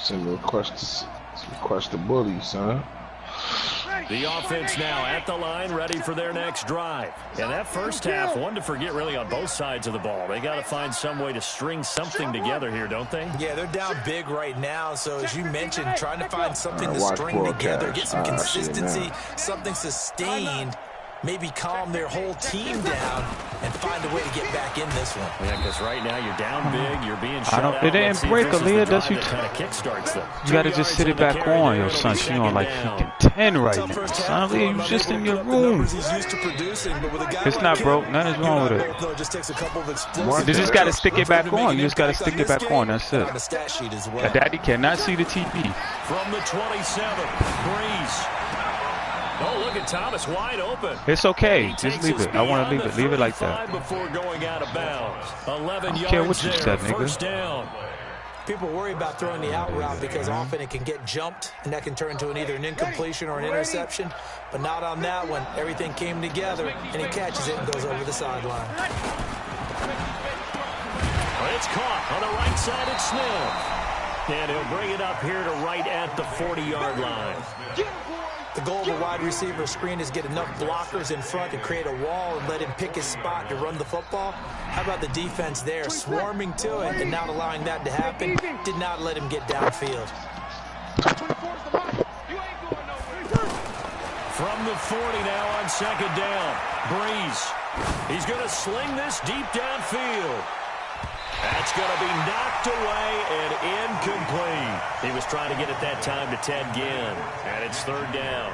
Send request the bully, son. The offense now at the line, ready for their next drive. And that first half, one to forget really on both sides of the ball. They got to find some way to string something together here, don't they? Yeah, they're down big right now. So as you mentioned, trying to find something to string together, get some consistency, something sustained. Maybe calm their whole team down and find a way to get back in this one. Yeah, because right now you're down big, you're being shut out. It didn't break Aaliyah, does you? Kind of kickstarts them. You got to just sit it back on, yo, son. She on like freaking 10 right now. Son, Aaliyah, you just in your room. It's not broke. Nothing's wrong with it. You just got to stick it back on. You just got to stick it back on. That's it. Daddy cannot see the TV. From the 27, Breeze. Oh, look at Thomas wide open. It's okay. Just leave it. I want to leave it. Leave it like that. Before going out of bounds. 11 I don't care what you said, nigga. Down. People worry about throwing the out route because often it can get jumped, and that can turn into either an incompletion or an interception. But not on that one. Everything came together, and he catches it and goes over the sideline. It's caught on the right side at Smith. And he'll bring it up here to right at the 40-yard line. The goal of a wide receiver screen is get enough blockers in front to create a wall and let him pick his spot to run the football. How about the defense there, swarming to it and not allowing that to happen? Did not let him get downfield. From the 40 now on second down. Breeze. He's going to sling this deep downfield. That's going to be knocked away and incomplete. He was trying to get it that time to Ted Ginn, and it's third down.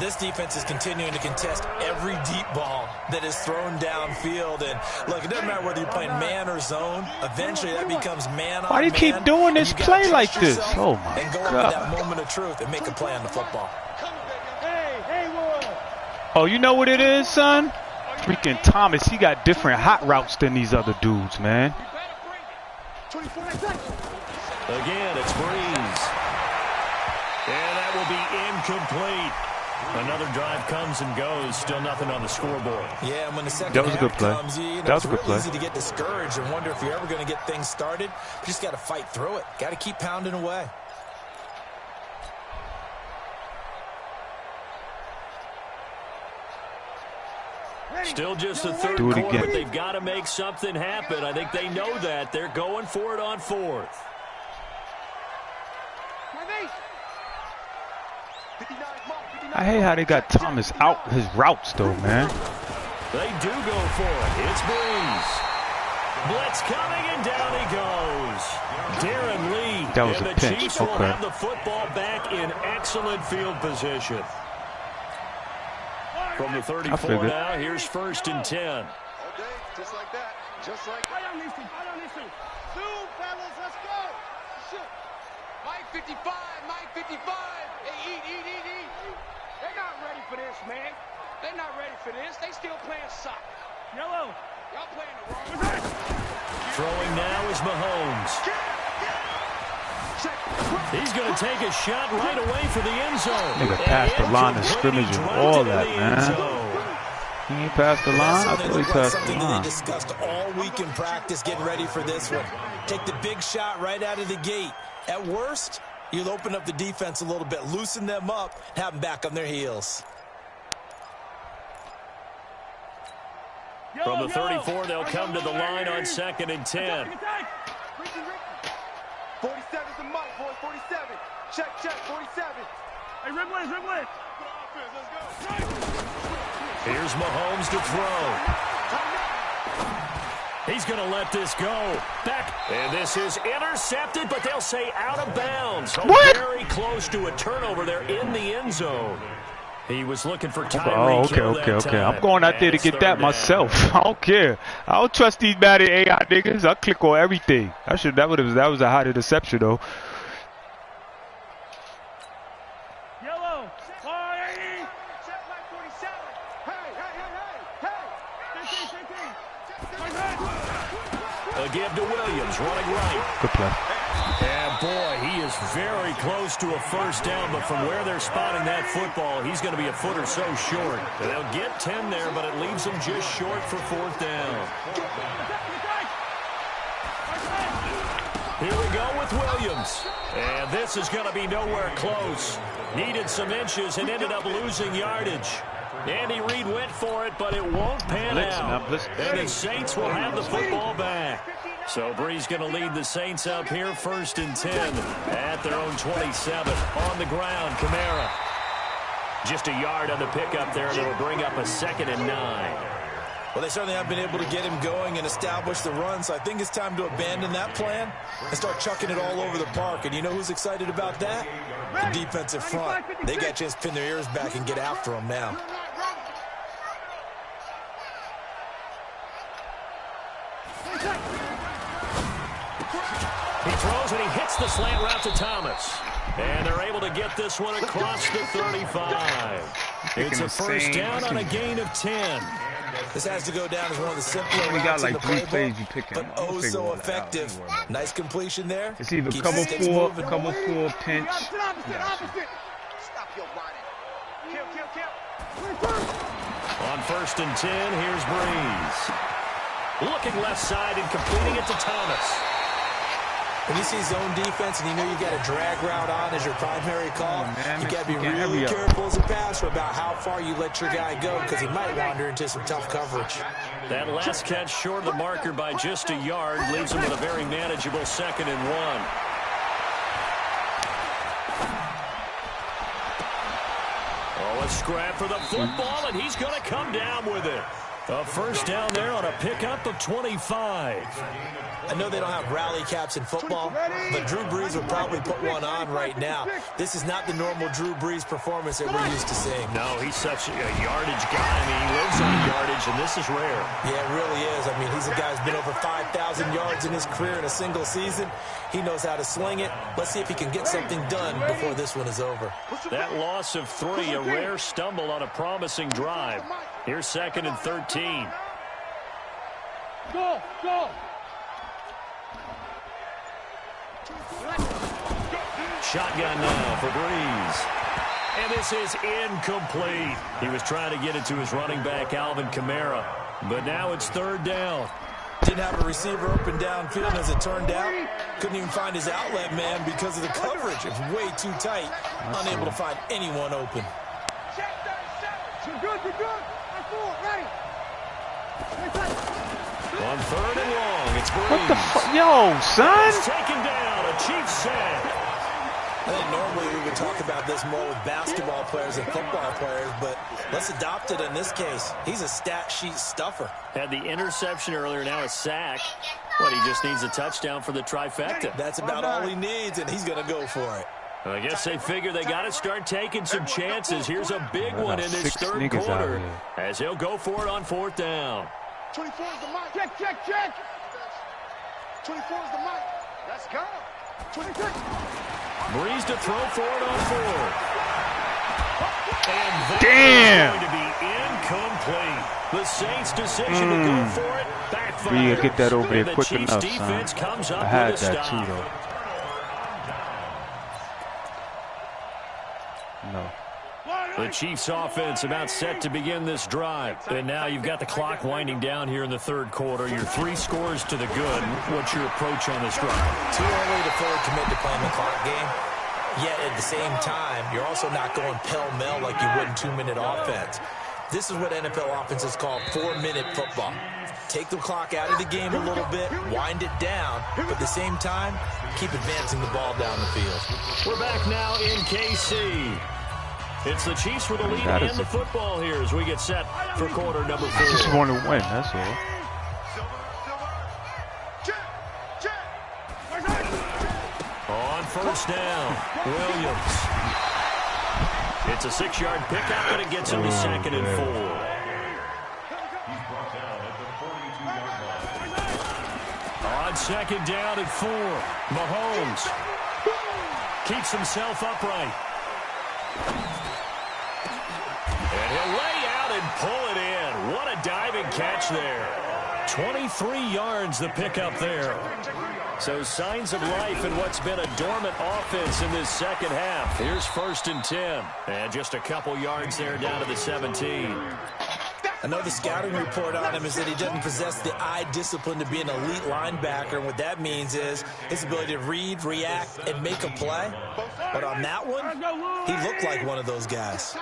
This defense is continuing to contest every deep ball that is thrown downfield. And look, it doesn't matter whether you're playing man or zone. Eventually, that becomes man on man. Why do you keep doing this play like this? Oh, my and go over that moment of truth and make a play on the football. Oh, you know what it is, son? Freaking Thomas, he got different hot routes than these other dudes, man. Again, it's Breeze. And that will be incomplete. Another drive comes and goes. Still nothing on the scoreboard. Yeah, and when the second that was a good play. Comes, that was a good play. It's easy to get discouraged and wonder if you're ever going to get things started. You just got to fight through it. Got to keep pounding away. Still just the third quarter, but they've got to make something happen. I think they know that. They're going for it on fourth. I hate how they got Thomas out his routes, though, man. They do go for it. It's Breeze. Blitz coming, and down he goes. Darren Lee. That was and a the pinch. Chiefs will have the football back in excellent field position. From the 34 now, here's first and 10. Okay, just like that. Just like that. I don't need to. Two, fellas, let's go. Shoot. Mike 55, Mike 55. Hey, eat. They're not ready for this, man. They're not ready for this. They still playing soccer. Yellow. Y'all playing the wrong way. Throwing now is Mahomes. He's going to take a shot right away for the end zone. Nigga passed the line of scrimmage and all that, man. He ain't passed the line? I thought he passed the line. They discussed all week in practice getting ready for this one. Take the big shot right out of the gate. At worst, you'll open up the defense a little bit, loosen them up, have them back on their heels. From the 34, they'll come to the line on second and 10. 47's the mic, boys. 47. Check, 47. Hey, Rimley. Let's go. Here's Mahomes to throw. He's going to let this go. Back. And this is intercepted, but they'll say out of bounds. So what? Very close to a turnover there in the end zone. He was looking for Tyreek. Oh, okay. I'm going out there to get that myself. I don't care. I don't trust these Madden AI niggas. I click on everything. That was a hot interception though. Yellow. Check like 47. Hey. A give to Williams, running right. Good play. And boy, he is very close to a first down, but from where they're spotting that football, he's going to be a foot or so short. They'll get 10 there, but it leaves them just short for fourth down. Here we go with Williams. And this is going to be nowhere close. Needed some inches and ended up losing yardage. Andy Reid went for it, but it won't pan out. And the Saints will have the football back. So Brees going to lead the Saints up here 1st and 10 at their own 27. On the ground, Kamara. Just a yard on the pickup there, and it'll bring up a 2nd and 9. Well, they certainly have been able to get him going and establish the run, so I think it's time to abandon that plan and start chucking it all over the park. And you know who's excited about that? The defensive front. They got a chance to pin their ears back and get after him now. He throws and he hits the slant route to Thomas. And they're able to get this one across the 35. It's a 1st down on a gain of 10. This has to go down as one of the simpler routes in the playbook, but oh so effective. Nice completion there. It's either cover 4, pinch. Stop your whining. Kill. On 1st and 10, here's Brees. Looking left side and completing it to Thomas. When you see zone defense and you know you got a drag route on as your primary call, you got to be really careful as a passer about how far you let your guy go because he might wander into some tough coverage. That last catch short of the marker by just a yard leaves him with a very manageable 2nd and 1. Oh, a scrap for the football, and he's going to come down with it. A 1st down there on a pickup of 25. I know they don't have rally caps in football, but Drew Brees would probably put one on right now. This is not the normal Drew Brees performance that we're used to seeing. No, he's such a yardage guy. I mean, he lives on yardage, and this is rare. Yeah, it really is. I mean, he's a guy who's been over 5,000 yards in his career in a single season. He knows how to sling it. Let's see if he can get something done before this one is over. That loss of 3, a rare stumble on a promising drive. Here's 2nd and 13. Go. Shotgun now for Brees. And this is incomplete. He was trying to get it to his running back, Alvin Kamara. But now it's 3rd down. Didn't have a receiver open downfield as it turned out. Couldn't even find his outlet man because of the coverage. It was way too tight. Unable to find anyone open. You're good. Ready. On 3rd and long, it's Brees. What the fuck? Yo, son! It's taken down, a Chiefs sack. I think normally we would talk about this more with basketball players and football players, but let's adopt it in this case. He's a stat sheet stuffer. Had the interception earlier, now a sack. But he just needs a touchdown for the trifecta. That's about all he needs, and he's going to go for it. I guess they figure they got to start taking some chances. Here's a big one in this 3rd quarter as he'll go for it on 4th down. 24 is the mic. Check. 24 is the mic. Let's go. 26. Brees to throw for it on 4th. And that Damn! is going to be incomplete. The Saints' decision to go for it backfired. We get that over there quick Chiefs enough, defense son. comes up I had with a that stop. too, though. No. The Chiefs offense about set to begin this drive. And now you've got the clock winding down here in the 3rd quarter. Your 3 scores to the good. What's your approach on this drive? Too early to fully commit to playing the clock game. Yet at the same time, you're also not going pell-mell like you would in 2-minute offense. This is what NFL offenses call 4-minute football. Take the clock out of the game a little bit, wind it down, but at the same time, keep advancing the ball down the field. We're back now in KC. It's the Chiefs with the lead and the football here as we get set for quarter number 4. I just want to win, that's all. On 1st down, Williams. It's a 6-yard pickup, and it gets him to 2nd and 4. On 2nd down and 4, Mahomes keeps himself upright. And he'll lay out and pull it in. What a diving catch there. 23 yards the pickup there. So signs of life in what's been a dormant offense in this 2nd half. Here's 1st and 10. And just a couple yards there down to the 17. I know the scouting report on him is that he doesn't possess the eye discipline to be an elite linebacker. And what that means is his ability to read, react, and make a play. But on that one, he looked like one of those guys.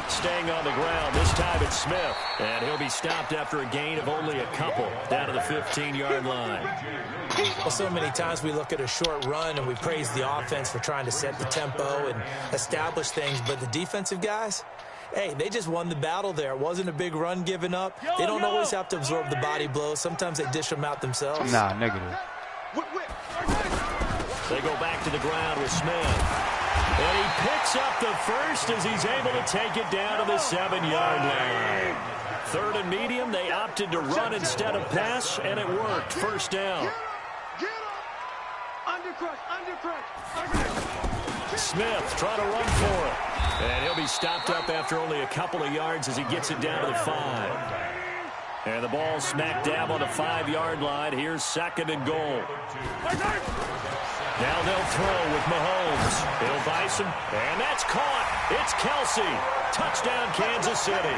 Staying on the ground, this time it's Smith. And he'll be stopped after a gain of only a couple down to the 15-yard line. Well, so many times we look at a short run and we praise the offense for trying to set the tempo and establish things. But the defensive guys, hey, they just won the battle there. It wasn't a big run given up. They don't always have to absorb the body blows. Sometimes they dish them out themselves. Nah, negative. They go back to the ground with Smith. And he picks up the first as he's able to take it down to the 7-yard line. 3rd and medium, they opted to run instead of pass, and it worked. First down. Smith trying to run for it. And he'll be stopped up after only a couple of yards as he gets it down to the 5. And the ball smack dab on the 5-yard line. Here's 2nd and goal. Now they'll throw with Mahomes. He'll Bison, and that's caught. It's Kelsey. Touchdown, Kansas City.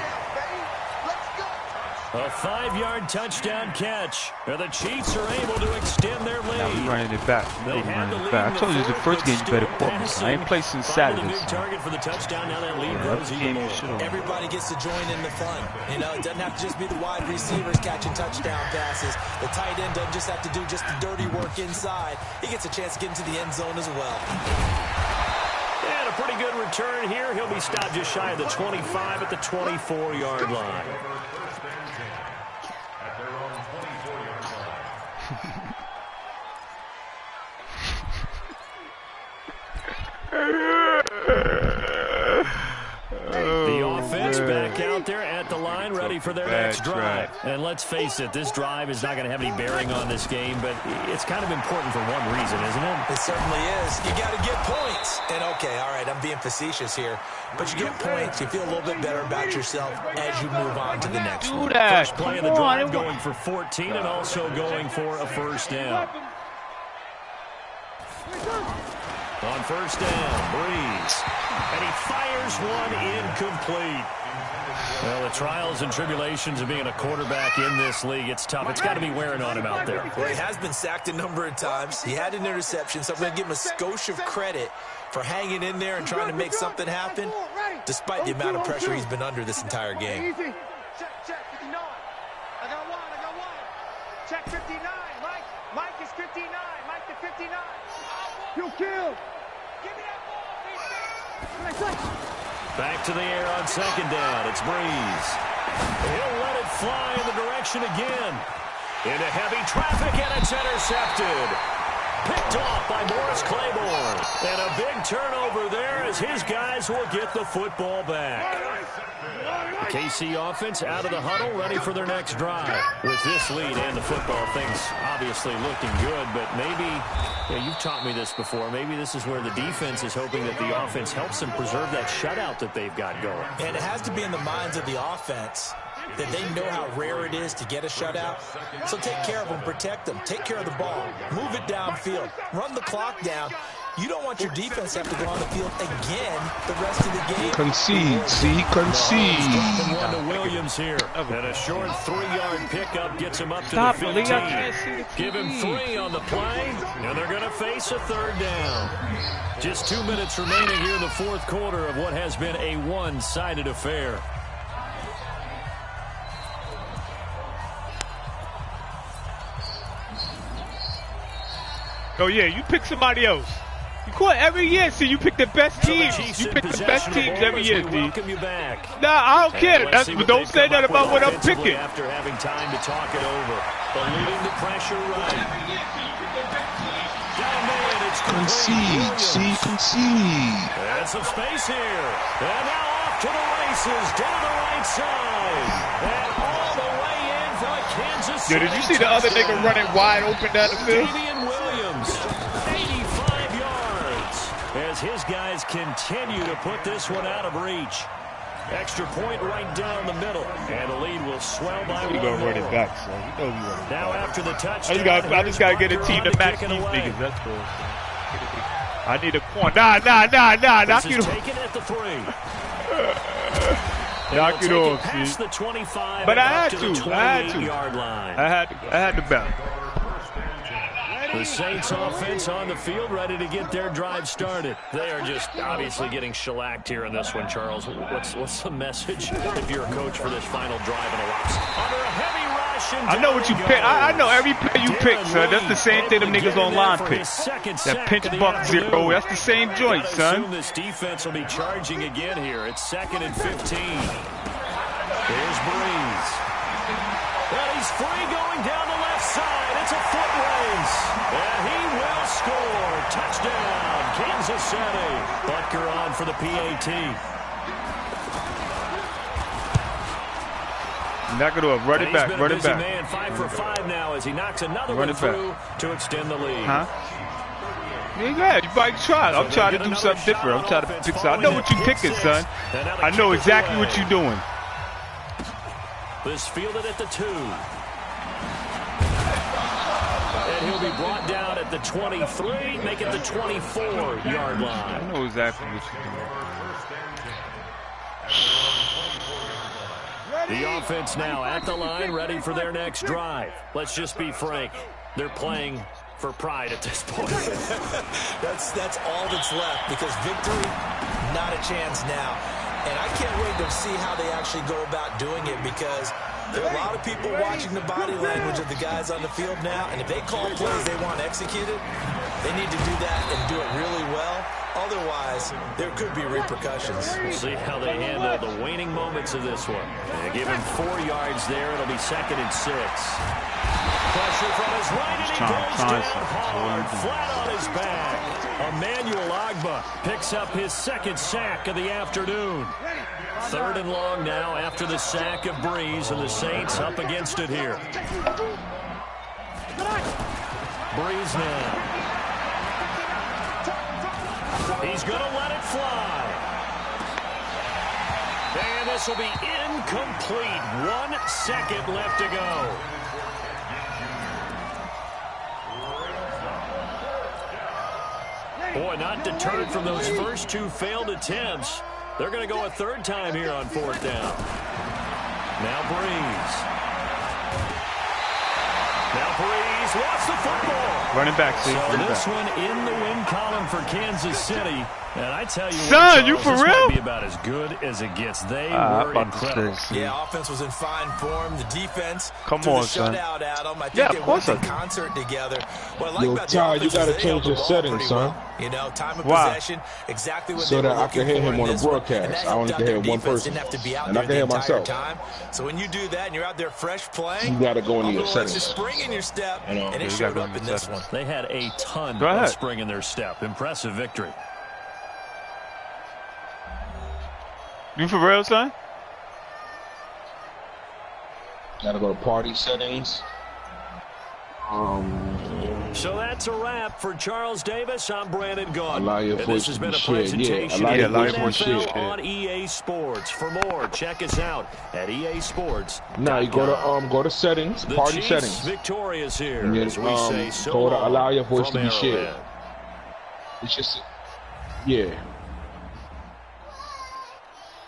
A 5-yard touchdown catch. And the Chiefs are able to extend their lead. Now we're running it back. We're running it back. I told you the first game you better focus. I ain't played since Saturday. Target for the touchdown. Now that lead grows even more. Everybody gets to join in the fun. You know, it doesn't have to just be the wide receivers catching touchdown passes. The tight end doesn't just have to do just the dirty work inside. He gets a chance to get into the end zone as well. And a pretty good return here. He'll be stopped just shy of the 25 at the 24-yard line. The offense back out there at the line, ready for their next drive. And let's face it, this drive is not going to have any bearing on this game, but it's kind of important for one reason, isn't it? It certainly is. You got to get points. And okay, all right, I'm being facetious here, but you get points, you feel a little bit better about yourself as you move on to the next one. First play of the drive going for 14 and also going for a first down. On first down, Breeze. And he fires one incomplete. Well, the trials and tribulations of being a quarterback in this league, it's tough. It's got to be wearing on him out there. Well, he has been sacked a number of times. He had an interception, so I'm going to give him a skosh of credit for hanging in there and trying to make something happen, despite the amount of pressure he's been under this entire game. Check, 59. I got one. Check 59. Mike is 59. Mike to 59. You kill. Give me that ball, Back to the air on second down. It's Breeze. He'll let it fly in the direction again. Into heavy traffic, and it's intercepted. Picked off by Morris Claiborne. And a big turnover there as his guys will get the football back. The KC offense out of the huddle, ready for their next drive. With this lead and the football, things obviously looking good, but maybe, you've taught me this before, maybe this is where the defense is hoping that the offense helps them preserve that shutout that they've got going. And it has to be in the minds of the offense that they know how rare it is to get a shutout. So take care of them, protect them, take care of the ball, move it downfield, run the clock down. You don't want your defense to have to go on the field again the rest of the game. Concede, concede. One to Williams here. And a short 3-yard pickup gets him up to the 15. Give him 3 on the play, and they're going to face a third down. Just 2 minutes remaining here in the fourth quarter of what has been a one-sided affair. Oh, yeah, you pick somebody else. You call it every year, see, you pick the best teams. You pick the best teams every year, D. Nah, I don't care. Don't say that about what I'm picking. After having time to talk it over. But leading the pressure right. Down man, it's concede, concede. And some space here. And now off to the races, down the right side. And all the way in for a Kansas City. Yo, did you see the other nigga running wide open down the field? Williams, 85 yards. As his guys continue to put this one out of reach. Extra point right down the middle. And the lead will swell by one. We're going to run it back, so you know we run it now back. After the touchdown. I just got to get a team to match these niggas. That's cool. I need a point. Nah. This is taken at the 3. Knock it off, past see. the 25 But I had to to. the I had to. 28-yard line. I had to bounce. The Saints offense on the field, ready to get their drive started. They are just obviously getting shellacked here in this one, Charles. What's the message if you're a coach for this final drive in a loss? Under a heavy rush, and I know what you pick. I know every play you pick, son. That's the same thing them niggas online pick. That pinch buck zero. That's the same joint, son. This defense will be charging again here. It's 2nd and 15. Here's Breeze. And he's free going down the left side. It's a foot race. And he will score. Touchdown, Kansas City. Butker on for the PAT. Knock it off. Run it back. Run it back. Man, 5 for 5 now as he knocks another one through to extend the lead. Huh? Yeah, go ahead. You might try. I'm trying to do something different. I'm trying to pick something. I know what you're picking, son. I know exactly what you're doing. This fielded at the 2. And he'll be brought down at the 23, make it the 24-yard line. I know exactly what you're doing. The offense now at the line, ready for their next drive. Let's just be frank. They're playing for pride at this point. that's all that's left, because victory, not a chance now. And I can't wait to see how they actually go about doing it, because there are a lot of people watching the body language of the guys on the field now, and if they call plays they want executed, they need to do that and do it really well. Otherwise, there could be repercussions. We'll see how they handle the waning moments of this one. They give him 4 yards there. It'll be 2nd and 6. Pressure from his right, and he goes down hard, flat on his back. Emmanuel Agba picks up his 2nd sack of the afternoon. 3rd and long now after the sack of Breeze, and the Saints up against it here. Breeze now. He's going to let it fly. And this will be incomplete. 1 second left to go. Boy, not deterred from those first 2 failed attempts. They're going to go a 3rd time here on 4th down. Now Breeze. Now Breeze lost the football. Running back, see. So this one in the win column for Kansas City. And I tell you, son, you for real? Might be about as good as it gets. They were incredible. Yeah, offense was in fine form. The defense, come on, son. Shutout at them. I think yeah, they worked in concert together. What I like about Ty, the you got to change your settings, son. Well. You know, time of possession, exactly what so they that were I can hear him on the broadcast. I only can hear one person, and I can hear myself. So when you do that and you're out there fresh playing, you got to go into your settings. Just spring in your step, and it showed up in this one. They had a ton of spring in their step. Impressive victory. You for real, son? Gotta go to party settings. So that's a wrap for Charles Davis. I'm Brandon Gaudin. Allow your voice this has to been be a shared. presentation Yeah, of NFL on EA Sports. For more, check us out at EA Sports. Now you go to settings, party settings. Victorious here, and then, as we say so go to allow your voice to be shared. Arrowhead. It's just, yeah.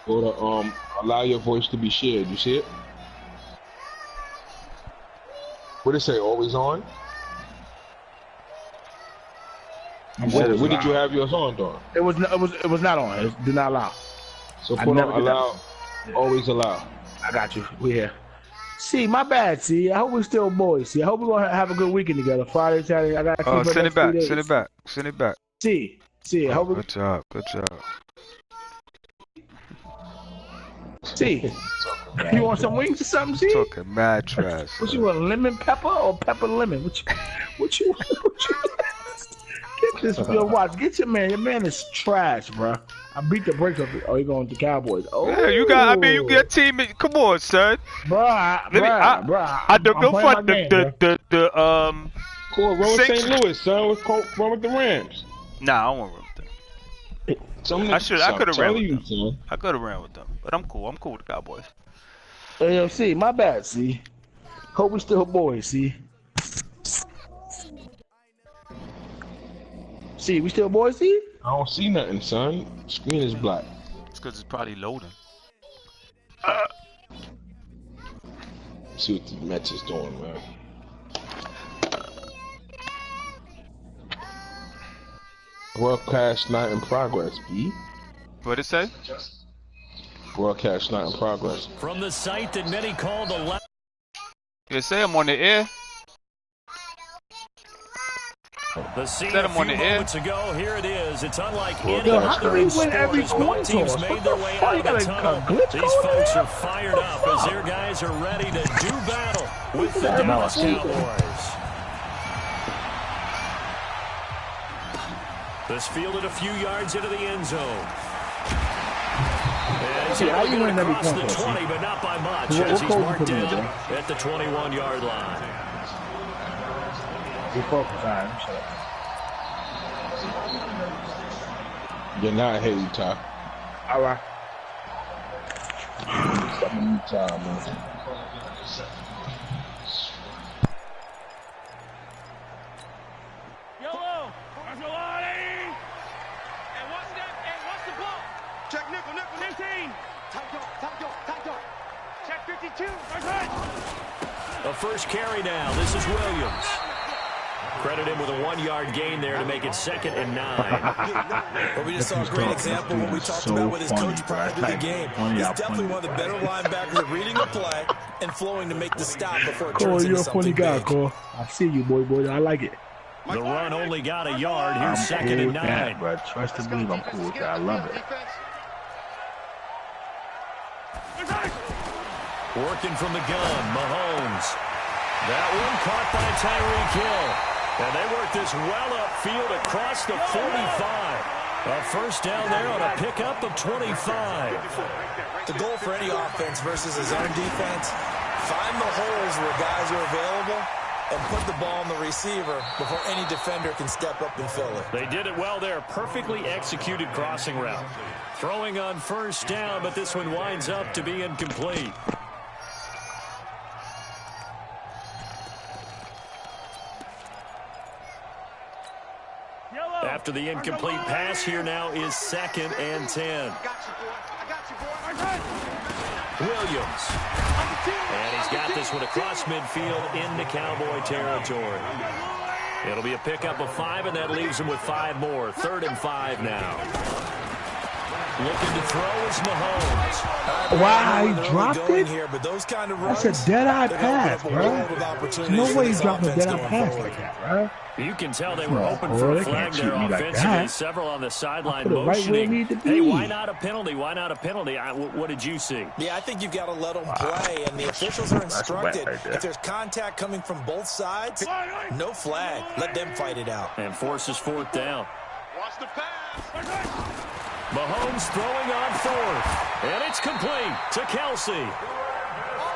Go to allow your voice to be shared. You see it? What did it say? Always on? What did you have yours on, dog? It was not on. It did not allow. So put on allow. Always allow. I got you. We here. See, my bad. See, I hope we're still boys. See, I hope we're gonna have a good weekend together. Friday, Saturday. I got. Send it back. Send it back. Send it back. See. I hope. Good job. Good job. See, you want some wings or something? See, talking mad trash. What you want, lemon pepper or pepper lemon? What you? Get this, yo, watch. Get your man. Your man is trash, bro. I beat the brakes off it. Oh, you going to the Cowboys? Oh, yeah, you got. I mean, you get a team. Come on, son. I don't fun the Cool, roll with St. Louis, son. Run with the Rams. Nah, I don't want to run with them. I could have ran with them. I could have ran with them, but I'm cool. I'm cool with the Cowboys. Hey, see, my bad. See, hope we still boys. See, we still boys. See, I don't see nothing, son. Screen is black. It's because it's probably loading. See what the Mets is doing, man. Broadcast not in progress, B. What'd it say? Broadcast not in progress. From the site that many call the left. It say I'm on the air. The scene a few moments ago, here it is. It's unlike any other in sport as both teams made their way out of the tunnel. These folks are fired up as their guys are ready to do battle with the Dallas Cowboys. This fielded a few yards into the end zone. And he's able to get across the 20, but not by much, as he's marked down at the 21-yard line. You're not hitting Ty. All right. Time, man. Yellow. And what's the ball? Check nickel. 15. Tight. Check 52. A first carry now. This is Williams. Credit him with a 1-yard gain there to make it 2nd and 9. But we just saw a great example of what we talked about with his coach prior to the game. He's definitely one of the better linebackers at reading the play and flowing to make the stop before it turns into something big. You're a funny guy, Cole. I see you, boy. I like it. The run only got a yard. Here's 2nd and 9. That, bro. Trust and believe I'm cool with that. I love it. Working from the gun, Mahomes. That one caught by Tyreek Hill. And they work this well upfield across the 45. A first down there on a pickup of 25. The goal for any offense versus his own defense, find the holes where guys are available and put the ball on the receiver before any defender can step up and fill it. They did it well there. Perfectly executed crossing route. Throwing on first down, but this one winds up to be incomplete. After the incomplete pass, here now is 2nd and 10. Williams. And he's got this one across midfield into Cowboy territory. It'll be a pickup of 5, and that leaves him with 5 more. 3rd and 5 now. Looking to throw is Mahomes. Wow, he dropped it? Here, but those kind of runs, that's a dead-eye pass, bro. No way he's dropping a dead-eye pass like that, bro. You can tell they were hoping for a flag there offensively. Several on the sideline motioning. Hey, why not a penalty? Why not a penalty? What did you see? Yeah, I think you've got to let them play, and the officials are instructed. If there's contact coming from both sides, no flag. Let them fight it out. And forces 4th down. Watch the pass. Mahomes throwing on 4th. And it's complete to Kelsey.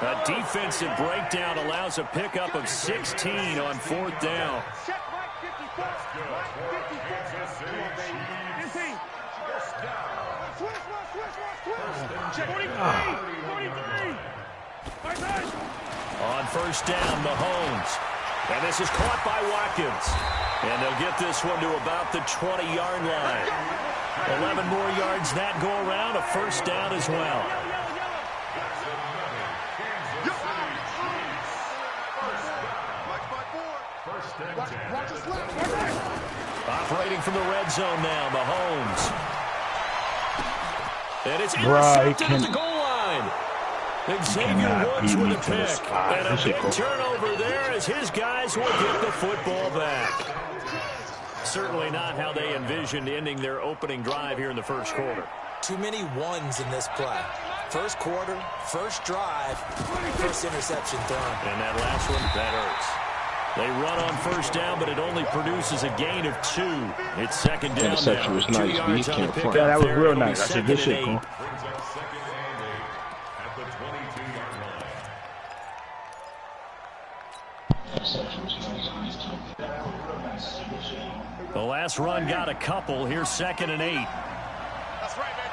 A defensive breakdown allows a pickup of 16 on 4th down. On first down, Mahomes. And this is caught by Watkins. And they'll get this one to about the 20-yard line. 11 more yards that go around, a first down as well. Operating from the red zone now, Mahomes. And it's intercepted at the goal line. Xavier Woods with a pick. And a big turnover there as his guys will get the football back. Certainly not how they envisioned ending their opening drive here in the first quarter. Too many ones in this play. First quarter, first drive, first interception thrown. And that last one, that hurts. They run on first down, but it only produces a gain of 2. It's 2nd down now. Was 2 nice, yards on the pickup. Yeah, that was real It'll nice. I said, good shit, Cole. The last run got a couple. Here's 2nd and 8. That's right, man.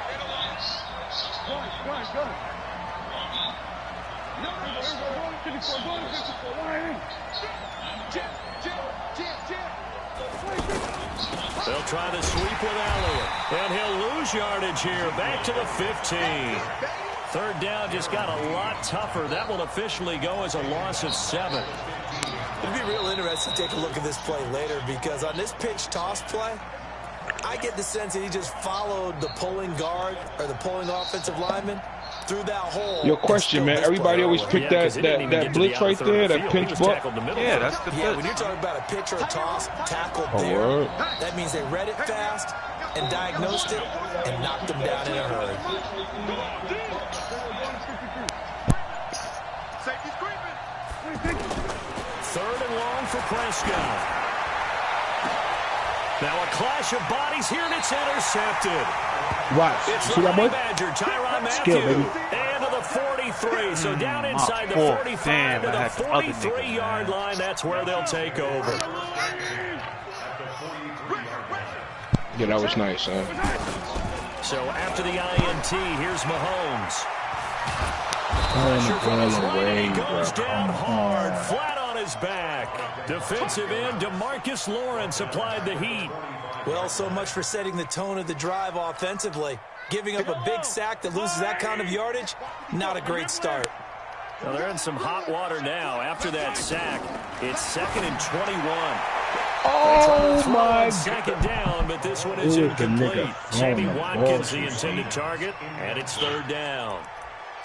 They'll try to sweep with Elliott. And he'll lose yardage here. Back to the 15. Third down just got a lot tougher. That will officially go as a loss of 7. It'd be real interesting to take a look at this play later because on this pitch toss play, I get the sense that he just followed the pulling guard or the pulling offensive lineman through that hole. Your question, man. Everybody always pick that blitz right there, that pinch buck. Yeah, that's the blitz. When you're talking about a pitch or a toss, tackle there, that means they read it fast and diagnosed it and knocked them down in a hurry. Third and long for Prescott. Now a clash of bodies here, and it's intercepted. Watch. It's See that boy? Badger, Tyrann Skill, Mathieu. baby. And to the 43. So down inside the 45 to the 43-yard line. That's where they'll take over. Yeah, that was nice, huh? So after the INT, here's Mahomes. Away, He goes down hard, flat on his back. Defensive end DeMarcus Lawrence applied the heat. Well, so much for setting the tone of the drive offensively. Giving up a big sack that loses that kind of yardage, not a great start. Well, they're in some hot water now. After that sack, it's 2nd and 21. Oh, my God. Second down, but this one is incomplete. Sammy Watkins, the intended target, and it's third down.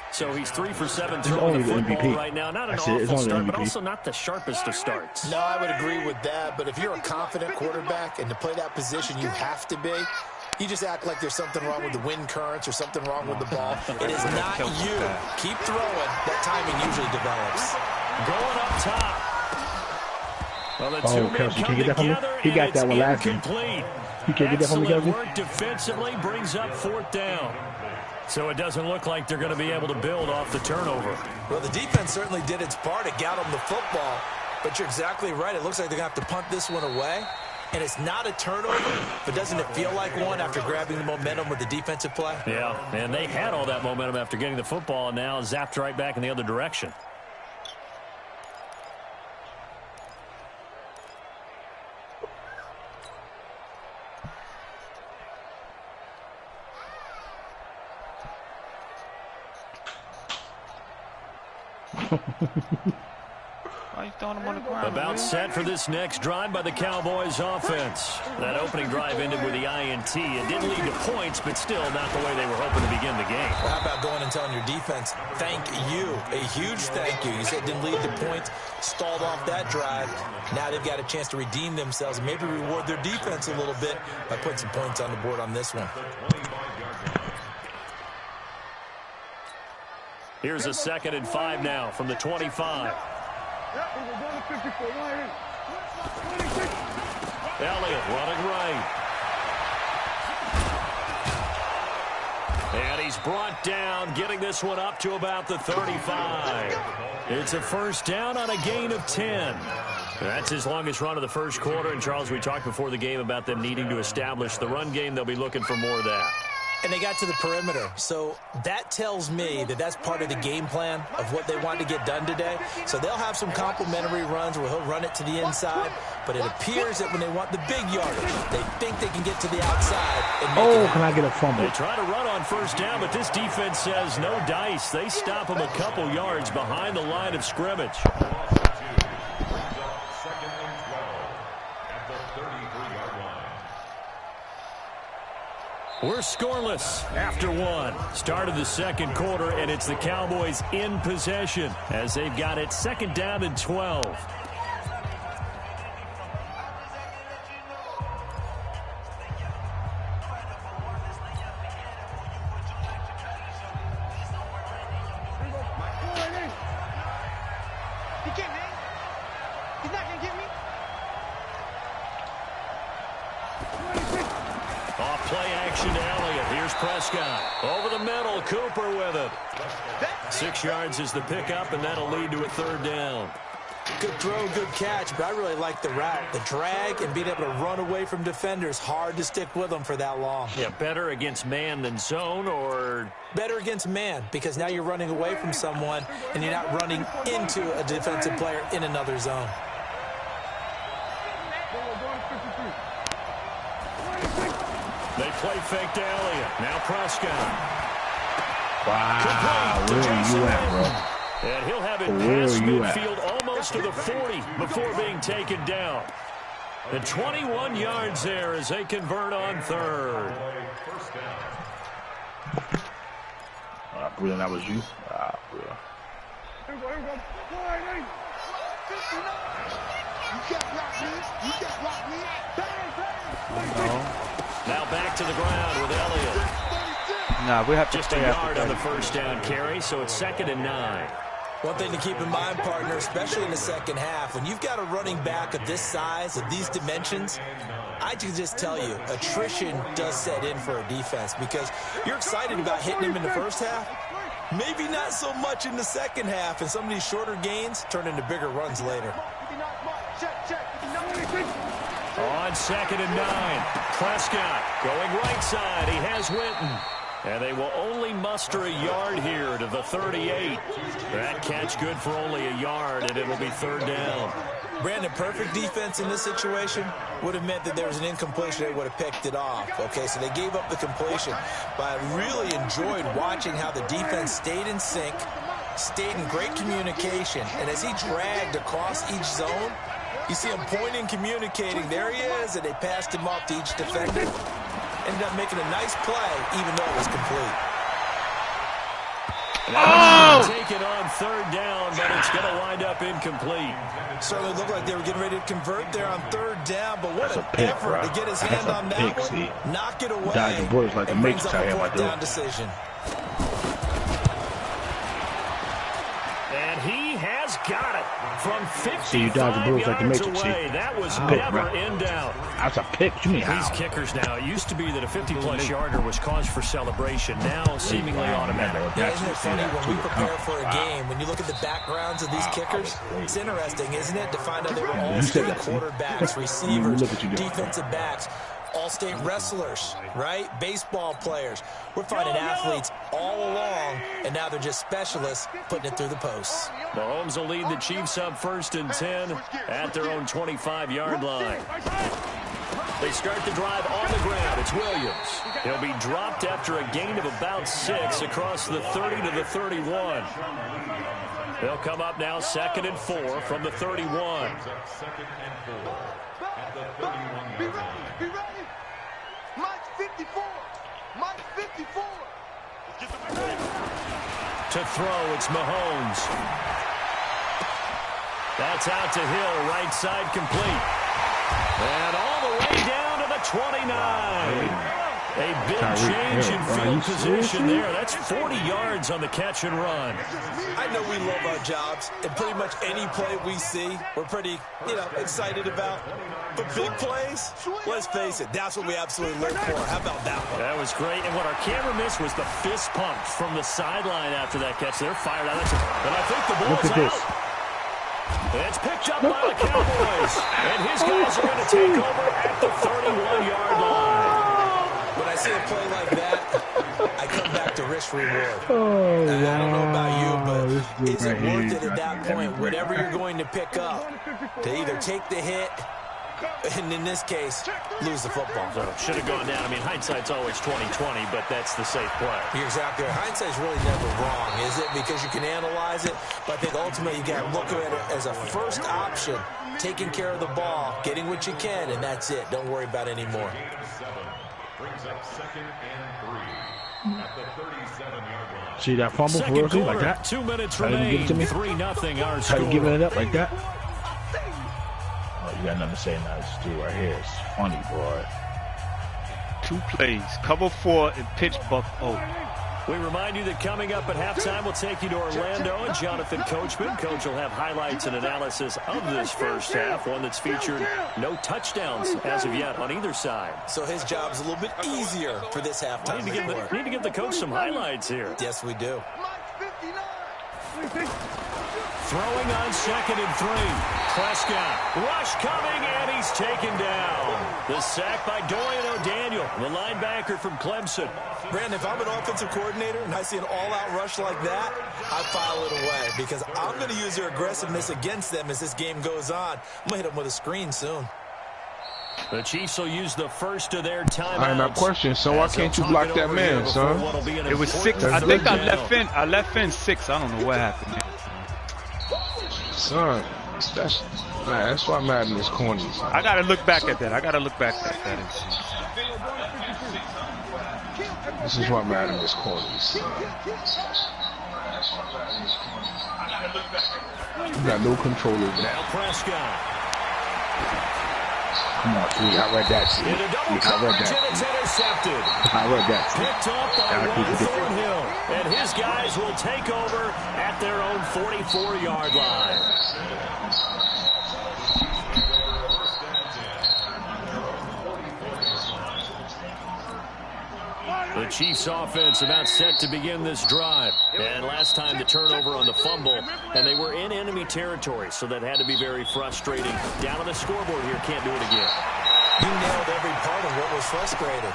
So he's 3 for 7 throwing the football right now. Not an awful start, but also not the sharpest of starts. No, I would agree with that. But if you're a confident quarterback and to play that position, you have to be. You just act like there's something wrong with the wind currents or something wrong with the ball. It is not you. Keep throwing. That timing usually develops. Going up top. Well, the two men Kelsey, come can you get that from me? together, He got that one last game. incomplete. You can't get that from me, Excellent Kelsey? work defensively brings up 4th down. So it doesn't look like they're going to be able to build off the turnover. Well, the defense certainly did its part to get them the football. But you're exactly right. It looks like they're going to have to punt this one away. And it's not a turnover, but doesn't it feel like one after grabbing the momentum with the defensive play? Yeah, and they had all that momentum after getting the football and now zapped right back in the other direction. Why are you throwing him on the ground? About set for this next drive by the Cowboys offense. That opening drive ended with the INT. It didn't lead to points, but still not the way they were hoping to begin the game. Well, how about going and telling your defense, thank you, a huge thank you. You said it didn't lead to points, stalled off that drive. Now they've got a chance to redeem themselves and maybe reward their defense a little bit by putting some points on the board on this one. Here's a 2nd and 5 now from the 25. Elliott running right. And he's brought down, getting this one up to about the 35. It's a first down on a gain of 10. That's his longest run of the first quarter. And, Charles, we talked before the game about them needing to establish the run game. They'll be looking for more of that. And they got to the perimeter. So that tells me that that's part of the game plan of what they want to get done today. So they'll have some complimentary runs where he'll run it to the inside. But it appears that when they want the big yardage, they think they can get to the outside. And make can I get a fumble? They try to run on first down, but this defense says no dice. They stop them a couple yards behind the line of scrimmage. We're scoreless after one. Start of the second quarter, and it's the Cowboys in possession as they've got it 2nd down and 12. He can't hang. He's not going to get me. Off play action to Elliott. Here's Prescott. Over the middle, Cooper with it. 6 yards is the pickup, and that'll lead to a 3rd down. Good throw, good catch, but I really like the route. The drag and being able to run away from defenders, hard to stick with them for that long. Yeah, better against man than zone, or better against man, because now you're running away from someone and you're not running into a defensive player in another zone. They play fake to Elliott. Now Prescott. Wow, where are you at, bro? And he'll have it past midfield almost to the 40 before being taken down. And 21 yards there as they convert on third. Brilliant, that was you. Brilliant. Now back to the ground with Elliott. Nah, we have to just a yard on the first down carry, so it's 2nd and 9. One thing to keep in mind, partner, especially in the second half, when you've got a running back of this size, of these dimensions, I can just tell you, attrition does set in for a defense because you're excited about hitting him in the first half. Maybe not so much in the second half, and some of these shorter gains turn into bigger runs later. On 2nd and 9, Prescott going right side. He has Winton. And they will only muster a yard here to the 38. That catch good for only a yard, and it'll be 3rd down. Brandon, perfect defense in this situation would have meant that there was an incompletion. They would have picked it off. Okay, so they gave up the completion. But I really enjoyed watching how the defense stayed in sync, stayed in great communication. And as he dragged across each zone, you see him pointing, communicating. There he is, and they passed him off to each defender. Ended up making a nice play, even though it was complete. Take it on 3rd down, but it's going to wind up incomplete. Certainly looked like they were getting ready to convert there on 3rd down, but what an effort to get his hand on that one, knock it away, dodging bullets like and brings up a 4th down down decision. And he has got it from 55 yards away. That was never in doubt. That's a pick. What you mean how? These kickers now, it used to be that a 50-plus yarder was cause for celebration. Now seemingly automatic. Yeah, isn't it funny when we prepare for a game, when you look at the backgrounds of these kickers, it's interesting, isn't it, to find out they were all state quarterbacks, receivers, defensive backs, all-state wrestlers, right? Baseball players. We're finding athletes all along, and now they're just specialists putting it through the posts. Mahomes will lead the Chiefs up 1st and 10 at their own 25-yard line. They start the drive on the ground. It's Williams. He'll be dropped after a gain of about 6 across the 30 to the 31. They'll come up now 2nd and 4 from the 31. Be ready. Mike 54. Mike 54. To throw, it's Mahomes. That's out to Hill, right side complete. And all the way down to the 29. A big change in field position there. That's 40 yards on the catch and run. I know we love our jobs, and pretty much any play we see, we're pretty, excited about. But big plays, let's face it, that's what we absolutely live for. How about that one? That was great, and what our camera missed was the fist pump from the sideline after that catch. They're fired out. And I think the ball's out. It's picked up by the Cowboys, and his guys are going to take over at the 31-yard line. When I see a play like that, I come back to risk reward. I don't know about you, but is it worth it at that point, whatever you're going to pick up, to either take the hit, and in this case, lose the football? So should have gone down. I mean, hindsight's always 20/20, but that's the safe play. You're exactly right. Hindsight's really never wrong, is it? Because you can analyze it, but I think ultimately you got to look at it as a first option, taking care of the ball, getting what you can, and that's it. Don't worry about it anymore. Brings up 2nd and 3 at the 37-yard line. See that fumble for real? Like that? 2 minutes remain. 3-0 our score. How you giving it up like that? Oh, you got nothing to say now. This dude right here is funny, boy. 2 plays. Cover 4 and pitch buck out. We remind you that coming up at halftime, we'll take you to Orlando and Jonathan Coachman. Coach will have highlights and analysis of this first half, one that's featured no touchdowns as of yet on either side. So his job's a little bit easier for this halftime. Need to give the coach some highlights here. Yes, we do. Throwing on 2nd and 3. Prescott. Rush coming, and he's taken down. The sack by Dorian O'Daniel, the linebacker from Clemson. Brandon, if I'm an offensive coordinator and I see an all-out rush like that, I file it away because I'm going to use their aggressiveness against them as this game goes on. I'm going to hit them with a screen soon. The Chiefs will use the first of their timeouts. I have my question. So why can't you block that man, son? It was 6. I think I left in 6. I don't know what happened there. Son, that's why Madden is corny. I gotta look back at that. And see. This is why Madden is corny. You got no control over that. Now Prescott. Come on, see, I read that. See, I read that. It's intercepted. I read that. See. Picked up by Juan Thornhill, and his guys will take over at their own 44-yard line. The Chiefs offense about set to begin this drive. And last time the turnover on the fumble, and they were in enemy territory, so that had to be very frustrating. Down on the scoreboard here, can't do it again. You nailed every part of what was frustrating.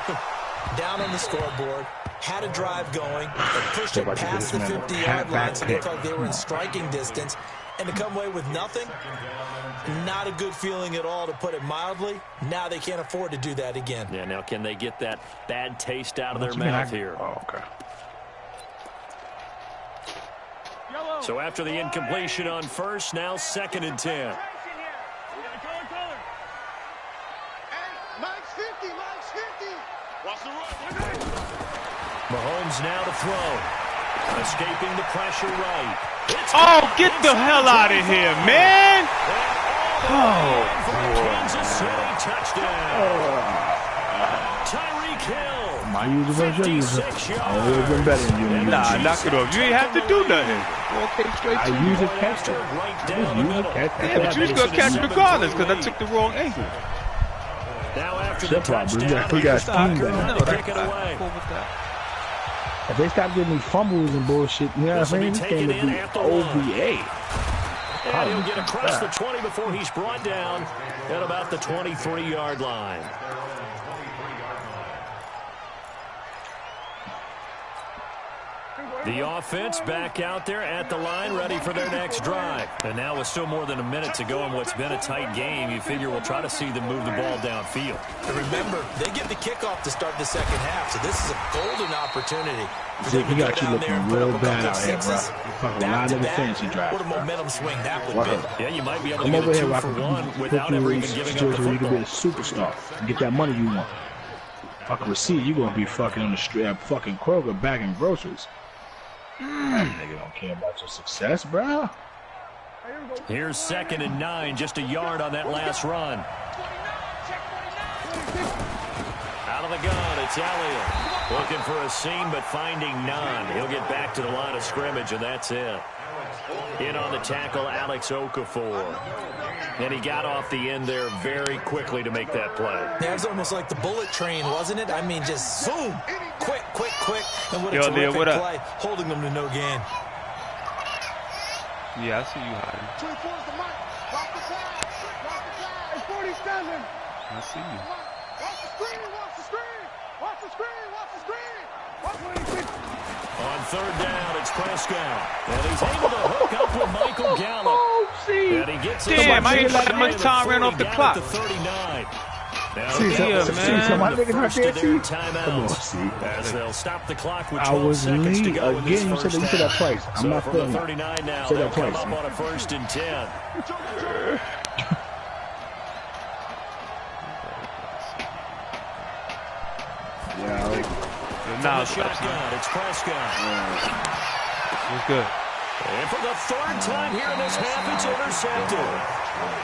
Down on the scoreboard, had a drive going, and pushed it past the 50-yard line, so it looked like they were in striking distance, and to come away with nothing, not a good feeling at all, to put it mildly. Now they can't afford to do that again. Yeah, now can they get that bad taste out of their mouth here? Oh, okay. So after the incompletion on first, now 2nd and 10. Mahomes now to throw. Escaping the pressure right. Oh, get the hell out of here, man! Oh, Kansas City touchdown. Tyreek Hill. My user version, your user. I always been better than you. Nah, knock it off. You ain't have to do nothing. I use it catch it. Yeah, but you was gonna catch regardless because I took the wrong angle. Now after the touchdown, we got steam No, take it away. If they stop giving me fumbles and bullshit, you know what I mean? This game would be OVA. And he'll get across the 20 before he's brought down at about the 23-yard line. The offense back out there at the line, ready for their next drive. And now with still more than a minute to go in what's been a tight game, you figure we'll try to see them move the ball downfield. And remember, they get the kickoff to start the second half, so this is a golden opportunity. See, he got you looking real bad out here, bro. You fucking a lot of the fancy drive. What a momentum swing that would be. Yeah, you might be able to Come get over a here, 2 I for can 1 put without you ever in even a giving up situation the where you can be a football. superstar and get that money you want. Fucking receipt, you gonna be fucking on the street at fucking Kroger bagging groceries. That nigga don't care about your success, bro. Here's 2nd and 9, just a yard on that last run. Out of the gun, it's Elliott. Looking for a seam, but finding none. He'll get back to the line of scrimmage, and that's it. In on the tackle, Alex Okafor. And he got off the end there very quickly to make that play. Yeah, it was almost like the bullet train, wasn't it? I mean, just zoom. Quick, quick, quick. And what a terrific play, holding them to no gain. Yeah, I see you hiding. I see you. On 3rd down, it's Prescott. And he's able to hook up with Michael Gallup. And he gets damn, I ain't let much time ran off the clock. 39. Now, See, so my nigga not there, see? Come on, see. As they'll stop the clock with I 12 was seconds to lead go in this again. You first said that twice. I'm so not from the feeling 39 now, say they'll that come twice. up on a 1st and 10. Yeah, like, now the shotgun, it's Prescott. It's good. And for the 3rd time here in this half, it's intercepted.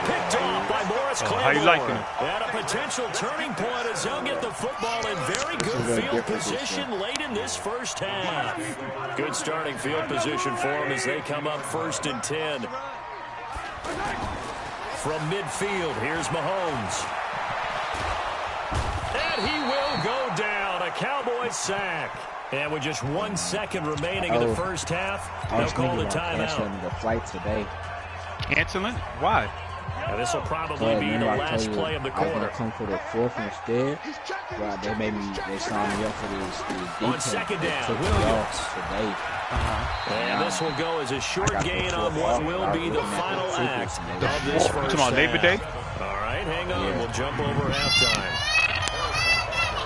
Picked off by Morris Claiborne. How you liking it? At a potential turning point as they'll get the football in very good field position late in this first half. Good starting field position for them as they come up 1st and 10. From midfield, here's Mahomes. And he will go down. A Cowboys sack. And with just 1 second remaining in the first half, they'll call the timeout. Canceling the flight today. Canceling? Why? And this will probably be the last play of the quarter. I was going to come for the 4th instead. Well, they signed me up for this On 2nd down, Williams. Today. And this will go as a short gain on what will be the final act of this first Come on, Labor Day? All right, hang on. We'll jump over halftime.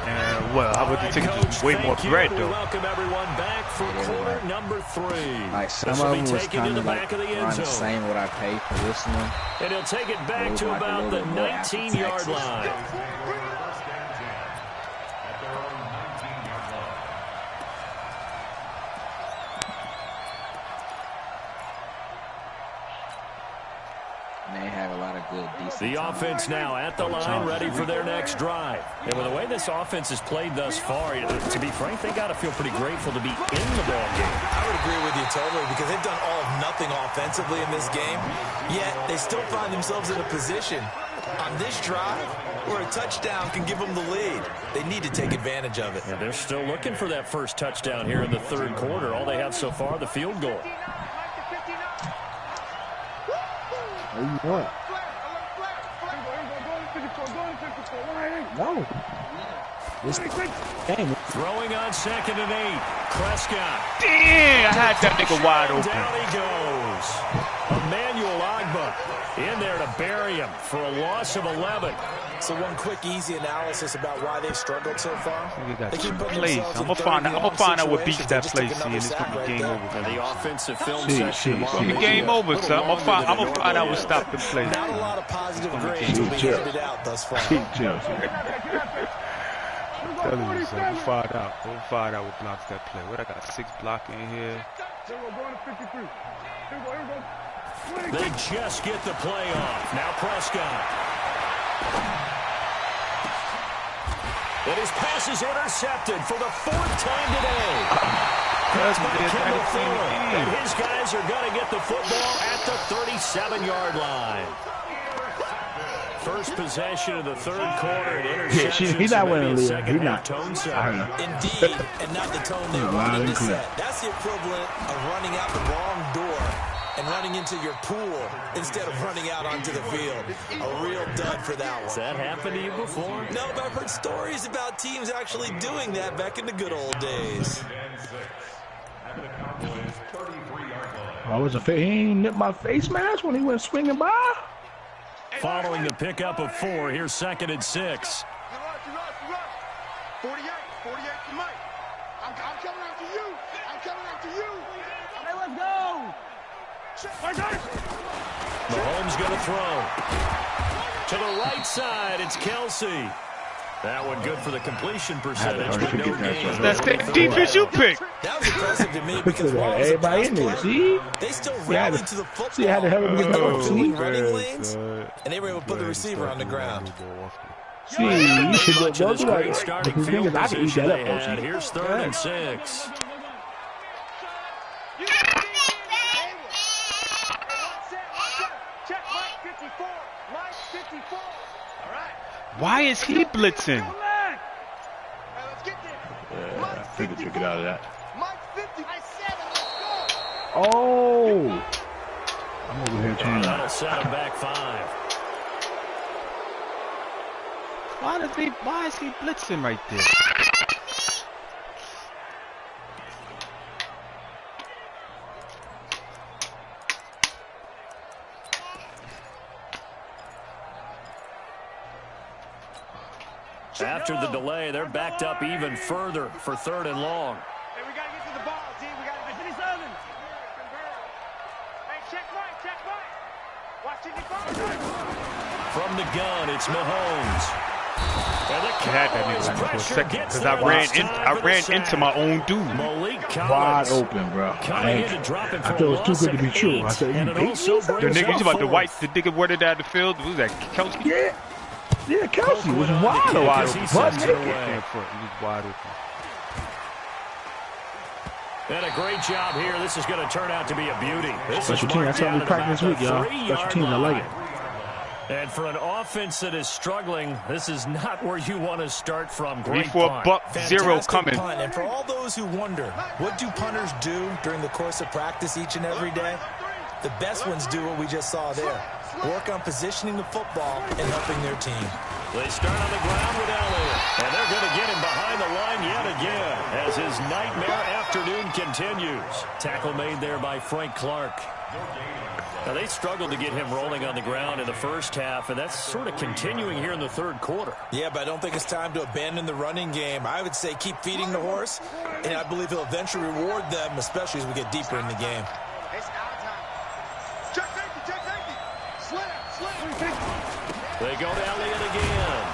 And well, how about the ticket? Just way more bread, though. Welcome everyone back for quarter number 3. Like some of them was kind of like around the same what I paid for this one. And he'll take it back to about the 19-yard line. They have a lot of good, decent. The offense now at the line, ready for their next drive. And with the way this offense has played thus far, to be frank, they got to feel pretty grateful to be in the ball game. I would agree with you totally because they've done all of nothing offensively in this game, yet they still find themselves in a position on this drive where a touchdown can give them the lead. They need to take advantage of it. Yeah, they're still looking for that first touchdown here in the third quarter. All they have so far, the field goal. What you want? No. This game. Throwing on 2nd and 8. Prescott. Damn, I had that nigga wide open. Down he goes. Emmanuel Ogbah in there to bury him for a loss of 11. So one quick, easy analysis about why they've struggled so far. They keep putting I'm gonna find out what beats that play. See, and it's gonna be game over. And the offensive film section. Game over, son. I'm gonna find out what stopped the play. Not a lot of positive grades will be handed out thus far. I'm telling you, son. We'll find out. We'll find out what blocks that play. What I got 6 blocking in here. They just get the play off. Now Prescott. And his pass is intercepted for the 4th time today. That's by Kendall Fuller. And his guys are going to get the football at the 37-yard line. First possession of the third quarter. Yeah, he's not winning, Leo. He's not. Indeed, and not the tone they wanted to set. That's the equivalent of running out the wrong door and running into your pool instead of running out onto the field. A real dud for that one. Has that happened to you before? No, but I've heard stories about teams actually doing that back in the good old days. I was he ain't nipped my face mask when he went swinging by. Following the pickup of 4, here's 2nd and 6. 48 to Mike. I'm coming after you. I'm coming after you. Okay, let's go. Mahomes going to throw. To the right side, it's Kelsey. That one good for the completion percentage, but no gain. That's the defense you picked. That was impressive to me because while everybody in there, see? They still rallied to the football. See how the hell we get the running lanes, and they were able to put the receiver on the ground. See, you should go to great starting field I can eat position that they up, had. Here's 3rd and 6. Why is he blitzing? I figured you get out of that. Oh! I'm over here trying That'll set him back 5. Why is he blitzing right there? After the delay, they're backed up even further for 3rd and long. Hey, we got to get to the ball, T. We got to finish Evans. Hey, check Mike. Watch it. From the gun, it's Mahomes. And the I had that nigga for a second because I ran into my own dude. wide open, bro. I thought it was too good to be true. I said, you the nigga, you about the nigga worded down the field. Who's that? Kelsey? Yeah, Kelsey was wide open. He was wide open. And a great job here. This is going to turn out to be a beauty. Special team. That's how we practice this week, y'all. Special teams. I like it. And for an offense that is struggling, this is not where you want to start from. Great 3-4 buck, 0 coming. Punt. And for all those who wonder, what do punters do during the course of practice each and every day? The best ones do what we just saw there. Work on positioning the football and helping their team. They start on the ground with Elliott, and they're going to get him behind the line yet again as his nightmare afternoon continues. Tackle made there by Frank Clark. Now, they struggled to get him rolling on the ground in the first half, and that's sort of continuing here in the third quarter. Yeah, but I don't think it's time to abandon the running game. I would say keep feeding the horse, and I believe he'll eventually reward them, especially as we get deeper in the game. It's out of time. Check safety. Slam. They go to Elliott again.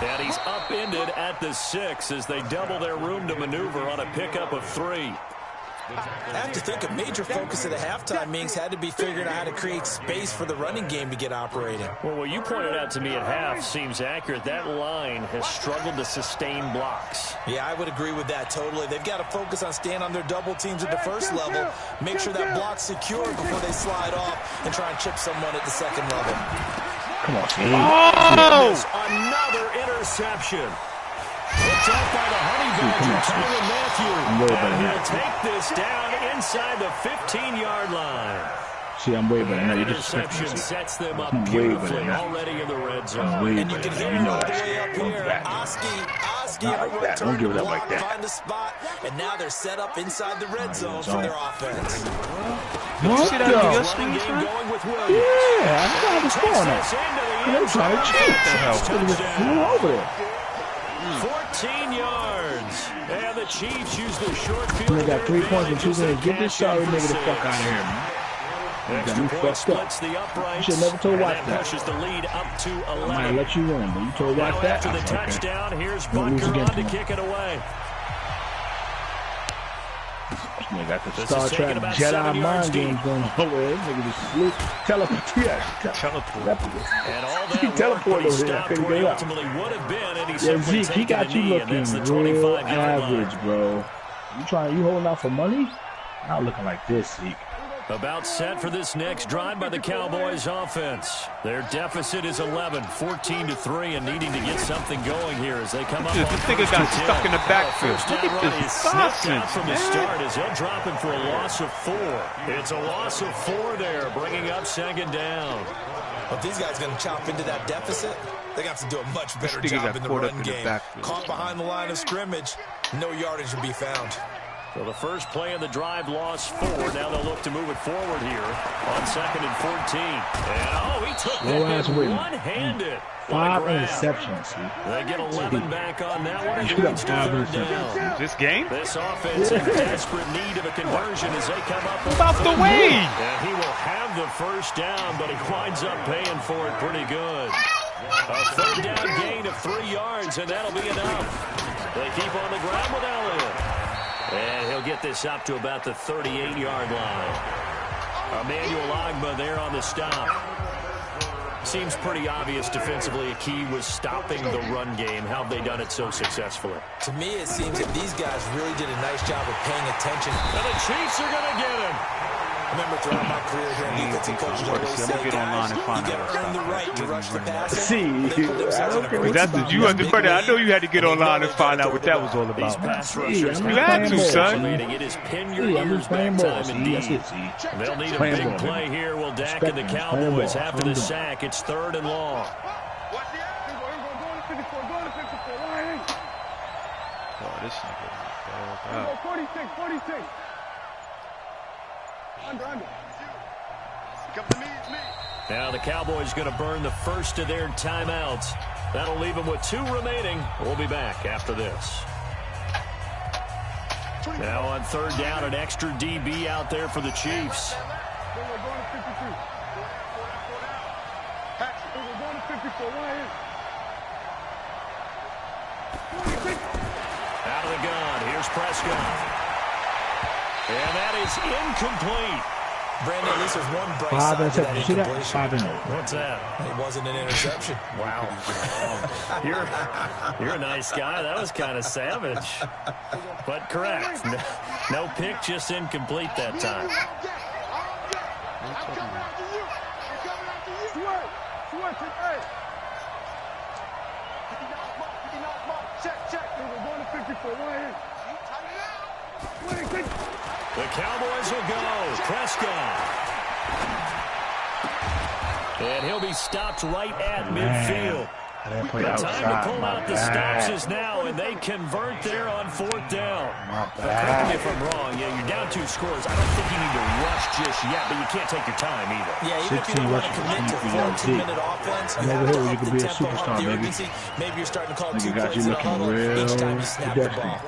And he's upended at the 6 as they double their room to maneuver on a pickup of 3. I have to think a major focus of the halftime meetings had to be figuring out how to create space for the running game to get operating. Well, what you pointed out to me at half seems accurate. That line has struggled to sustain blocks. Yeah, I would agree with that totally. They've got to focus on staying on their double teams at the first level, make sure that block's secure before they slide off and try and chip someone at the second level. Come on, Steve. Oh! Another interception. Picked up by the Honey Badger, Tyrann Mathieu. And he'll take this down inside the 15-yard line. See, I'm way better. That interception sets them up beautifully already in the red zone. And you can hear it all the way up here. Oski, everyone turned to block, find a spot, and now they're set up inside the red zone for their offense. Did you see that on your screen, going with Williams? Yeah, I thought I was going on. They were trying to cheat. They flew over there. 14 yards. And the Chiefs use the short field. They got 3 points and 2 minutes. Get this sorry nigga the fuck out of here, man. Extra point splits the uprights. You should never told Watch that. Pushes the lead up to 11. I might let you win, but you told Watch that. After the touchdown, here's Butker on to kick it away. They got the Star Trek Jedi mind games going on over there. Nigga just flew. Teleport. And all that teleport over there. Where he ultimately would have been, and he simply Zeke, he got you looking real average, bro. You holding out for money? Not looking like this, Zeke. About set for this next drive by the Cowboys offense. Their deficit is 11, 14-3, and needing to get something going here as they come up. This nigga got stuck in the backfield. Look at this nonsense from the start as he'll drop him for a loss of 4. It's a loss of 4 there, bringing up second down. But these guys going to chop into that deficit. They got to do a much better job in the run game. Caught behind the line of scrimmage, no yardage to be found. So the first play of the drive lost 4. Now they'll look to move it forward here on 2nd and 14. And he took that one-handed. 5 interceptions. They get 11 back on that one. And leads to 3rd down. This game? This offense in desperate need of a conversion as they come up. Off the way. And he will have the first down, but he winds up paying for it pretty good. A 3rd down gain of 3 yards, and that'll be enough. They keep on the ground with Elliott. And he'll get this up to about the 38-yard line. Emmanuel Ogbah there on the stop. Seems pretty obvious defensively a key was stopping the run game. How have they done it so successfully? To me, it seems that these guys really did a nice job of paying attention. And the Chiefs are going to get him. I remember throughout my career here, defensive coaches always say, guys, you got to earn the right to rush the passer. See, you understood. I know you had to get online and find out what that was all about. These pass rushers, you had to, son. It is pin your ears back time indeed. They'll need a big play here. Will Dak and the Cowboys after the sack. It's 3rd and long. Oh, this nigga. 46. Under. Come to me, it's me. Now the Cowboys going to burn the first of their timeouts. That'll leave them with 2 remaining. We'll be back after this. Now on 3rd down, an extra DB out there for the Chiefs. Out of the gun, here's Prescott. And that is incomplete. Brandon, at least there's one bright side to that incompletion. What's that? It wasn't an interception. Wow. You're a nice guy. That was kind of savage. But correct. No pick, just incomplete that time. The Cowboys will go. Prescott. And he'll be stopped right at midfield. I didn't play The outside. time to pull My out the bad. stops is now, and they convert there on 4th down. My But correct me bad. if I'm wrong. Yeah, you're down 2 scores. I don't think you need to rush just yet, but you can't take your time either. Yeah, even if you 16 don't want to rushes, commit to you got 14-minute offense, you I'm have over to here, you up could the be a tempo, up superstar, the baby. urgency. Maybe you're starting to call Nigga 2 got plays you in a looking huddle real each time you snap the desperate. ball.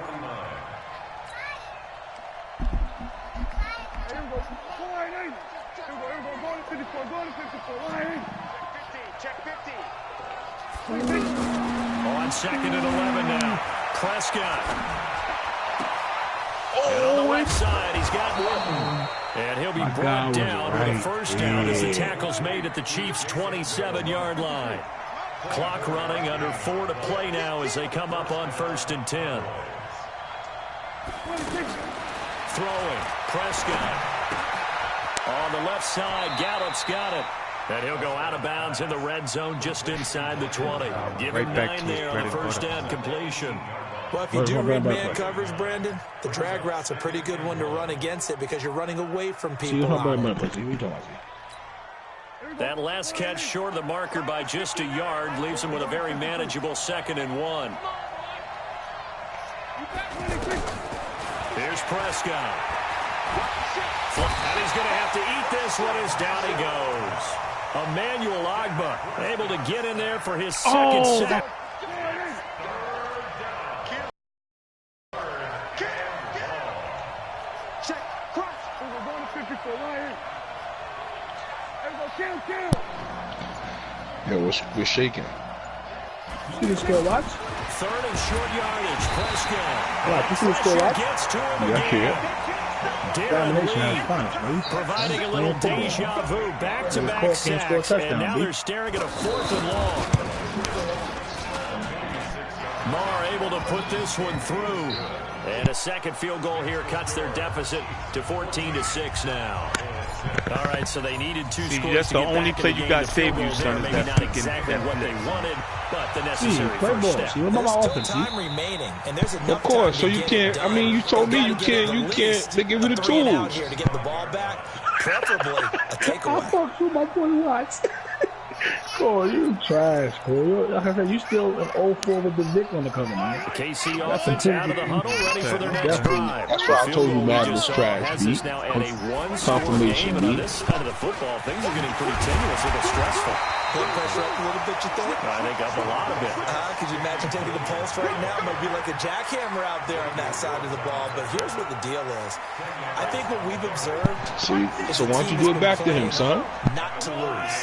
On 2nd and 11 now. Prescott. And on the left side, he's got Witten. And he'll be brought down with a first down as the tackle's made at the Chiefs' 27-yard line. Clock running, under 4 to play now as they come up on 1st and 10. Throwing, Prescott. On the left side, Gallup's got it. And he'll go out of bounds in the red zone just inside the 20. Give him 9 there on the first down completion. Well, if you do read man coverage, Brandon, the drag route's a pretty good one to run against it because you're running away from people. That last catch short of the marker by just a yard leaves him with a very manageable 2nd and 1. Here's Prescott. And he's going to have to eat this one as down he goes. Emmanuel Ogbah able to get in there for his 2nd sack. Yo, we're shaking. You see the score watch? 3rd and short yardage. Prescott. Yeah, you see the score watch? Gets to him again. Domination has Darren fun, Lee providing a little deja vu, back-to-back sacks, and now they're staring at a 4th and long. Marr able to put this one through, and a 2nd field goal here cuts their deficit to 14-6 now. All right, so they needed 2 scores. That's the only play you got saved you, son. Is maybe that not freaking exactly what they wanted, but the necessary play first ball. step. See, what about my There's offense? still time remaining, and there's enough Of course, time so to you get can't. it I mean, you done. told me They you gotta get can't. at You least can't. They give you the 3 and out tools. here to get the ball back, preferably a I takeaway. fucked with my boy Watts. Cole, you trash, Cole. Like I said, you still an 0-4 with the Vic on the cover, man. KC offense out of the huddle, ready for their next drive. That's why I told you Madden was trash, Has B. us now at a 1-score Confirmation, game, and on B. this side of the football, things are getting pretty tenuous, a little stressful. Blood pressure up a little bit, you think? I think up a lot of it. Could you imagine taking the pulse right now? It might be like a jackhammer out there on that side of the ball, but here's what the deal is. I think what we've observed See, is so the why don't you team do has it been back to him, playing son? not to lose,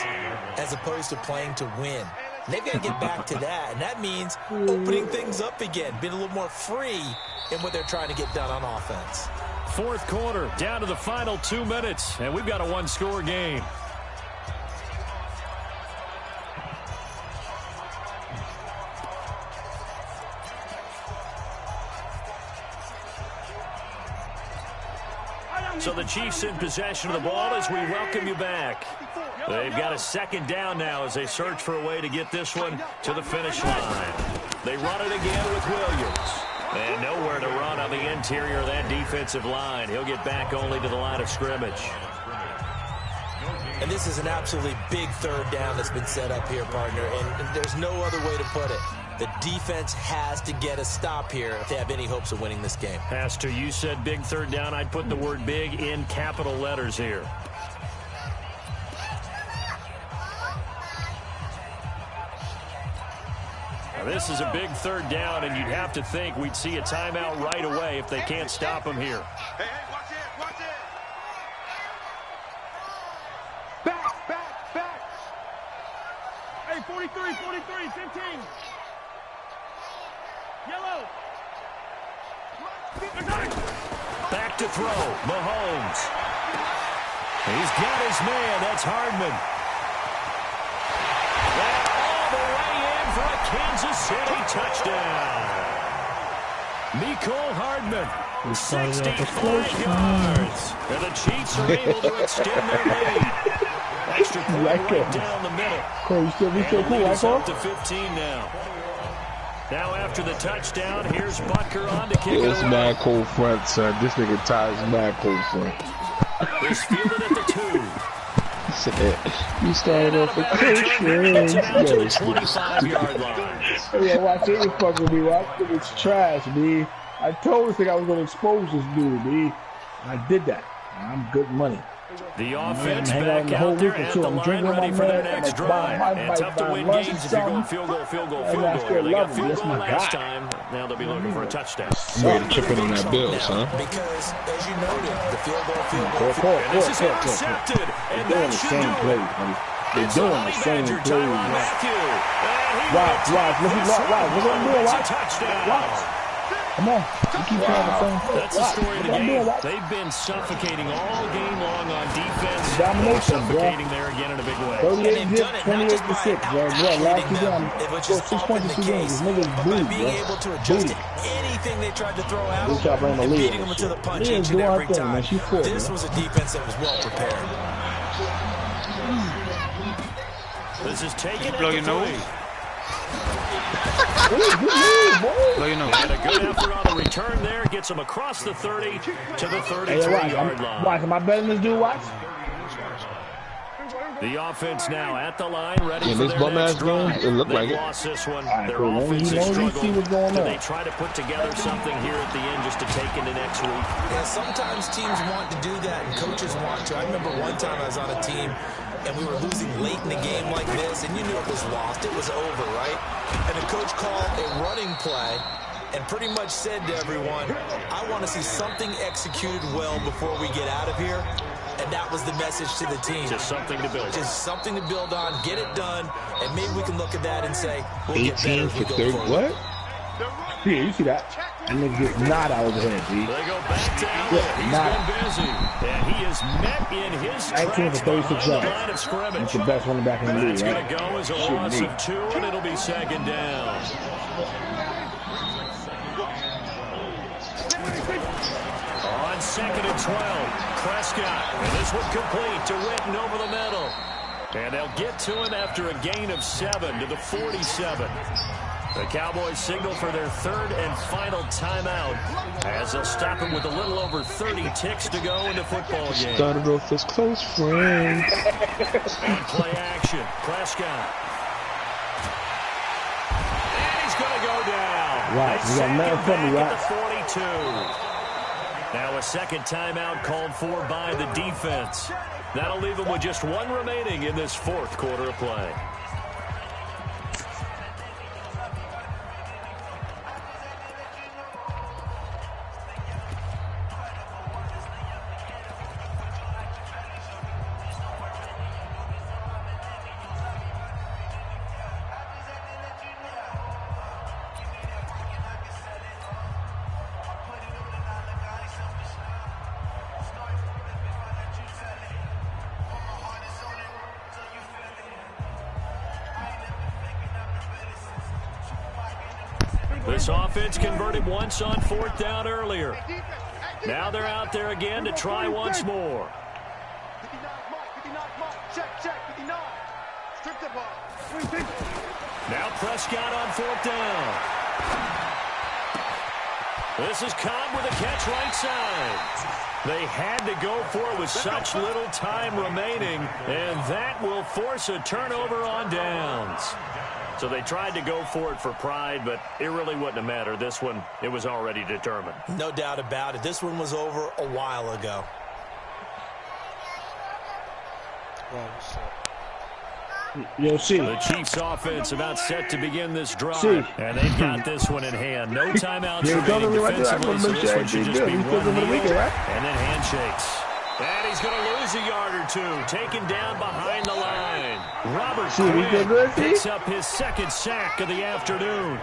as opposed to playing to win. And they've got to get back to that, and that means opening things up again, being a little more free in what they're trying to get done on offense. 4th quarter, down to the final 2 minutes, and we've got a 1-score game. So the Chiefs in possession of the ball as we welcome you back. They've got a 2nd down now as they search for a way to get this one to the finish line. They run it again with Williams. And nowhere to run on the interior of that defensive line. He'll get back only to the line of scrimmage. And this is an absolutely big 3rd down that's been set up here, partner, and there's no other way to put it. The defense has to get a stop here if they have any hopes of winning this game. Pastor, you said big 3rd down. I'd put the word big in capital letters here. Now, this is a big 3rd down, and you'd have to think we'd see a timeout right away if they can't stop him here. Hey, watch it, watch it. Back. Hey, 43, 15. Yellow. Back to throw. Mahomes. He's got his man. That's Hardman. And all the way in for a Kansas City touchdown. Mecole Hardman. 65 yards. And the Chiefs are able to extend their lead. Extra point right down the middle. Cole, you still cool, right, Cole? Up to 15 now. Now after the touchdown, here's Butker on to kick it It's away. mad cold front, son. This nigga ties mad cold front. He's fielded at the 2. You started off with Coach Friends. Yo, To the 25-yard line. Hey, watch it. You fucking with me. Watch it. It's trash, B. I told this thing I was going to expose this dude, B. And I did that. And I'm good money. The offense back out there at the line, ready for their next drive. And tough to win games if you're going field goal. They got field goal last time. Now they'll be looking for a touchdown. Way to chip in on that Bills, huh? Because, as you noted, the field goal. And this is intercepted. And that should do it. They're doing the same play. Watch. Look what I'm doing. Watch. Come on. You keep playing the same play. That's the story of the game. They've been suffocating all game long on defense. Domination, suffocating there again in a big way. 38-6, 28-6, bro. Last 2 games. 6 points in 2 games. These niggas booed, bro. Able to adjust to anything they tried to throw out and beating them to the punch each and every time. This was a defense that was well prepared. This is taken blow your nose. Blow your nose. And a good effort on the return there. Gets him across the 30 to the 33-yard line. Watch, am I better than this dude? Watch. The offense now at the line, ready for this their bum next ass game, drive. it looked like They it. lost this one. Right, Their cool. offense has struggled. Do they try to put together something here at the end just to take into next week? Yeah, sometimes teams want to do that, and coaches want to. I remember one time I was on a team, and we were losing late in the game like this, and you knew it was lost. It was over, right? And the coach called a running play and pretty much said to everyone, I want to see something executed well before we get out of here. And that was the message to the team. Just something to build. Just something to build on, get it done, and maybe we can look at that and say, we'll get better 18 as we for go 30. forward. What? Yeah, you see that? And nigga gets not out of the head, B. They go back down. He's been busy. And he is met in his 19 tracks for 36 behind the yards. line of scrimmage. That's the best running back in the league, That's right? going to go as a loss of 2, and it'll be second down. On 2nd and 12, Prescott. And this one complete to Witten over the middle. And they'll get to him after a gain of 7 to the 47. The Cowboys signal for their 3rd and final timeout as they'll stop him with a little over 30 ticks to go in the football game. Started off as close friends. On play action, Prescott. And he's going to go down. Right, you got nothing for me, right? At the 42. Now a second timeout called for by the defense. That'll leave them with just 1 remaining in this 4th quarter of play. This offense converted once on 4th down earlier. Now they're out there again to try once more. Now Prescott on 4th down. This is Cobb with a catch right side. They had to go for it with such little time remaining, and that will force a turnover on downs. So they tried to go for it for pride, but it really wouldn't have mattered. This one, it was already determined. No doubt about it. This one was over a while ago. Yo, see. The Chiefs offense about set to begin this drive, and they've got this one in hand. No timeouts remaining defensively, so this one should just be one kneel and then handshakes. And he's going to lose a yard or 2, taken down behind the line. Robert Quinn picks up his 2nd sack of the afternoon.